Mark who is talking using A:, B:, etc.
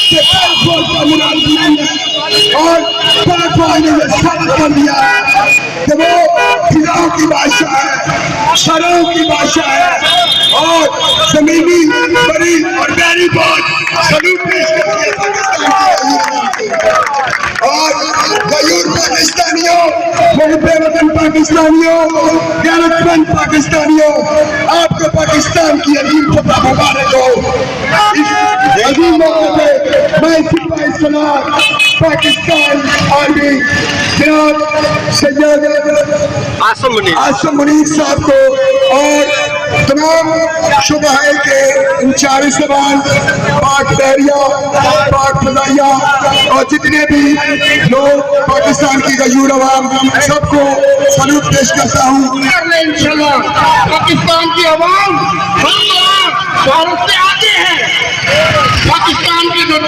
A: کہ پھول کا مراد نہیں ہے، اور پاک بھائی نے یہ ثابت کر دیا ہے کہ وہ فضاؤں کی بادشاہ ہے، شروں کی بادشاہ ہے، اور زمینی بری اور بحری فوج سلوٹ پیش کرتی ہے پاکستان کی، اور غیور پاکستانیوں، محب وطن پاکستانیوں، غیرت مند پاکستانیوں، آپ کو پاکستان کی عظیم فتح مبارک ہو۔ اس عظیم موقع پہ میں سپاہی سالار پاکستان آرمی جناب سید عاصم منیر صاحب کو اور تمام شعبۂ کے انچارج زبان، پاک بحریہ، پاک فضائیہ، اور جتنے بھی لوگ پاکستان کی غیور عوام، سب کو سلوٹ پیش کرتا ہوں۔
B: انشاءاللہ پاکستان کی عوام بھارت سے آگے ہے، پاکستان کے جو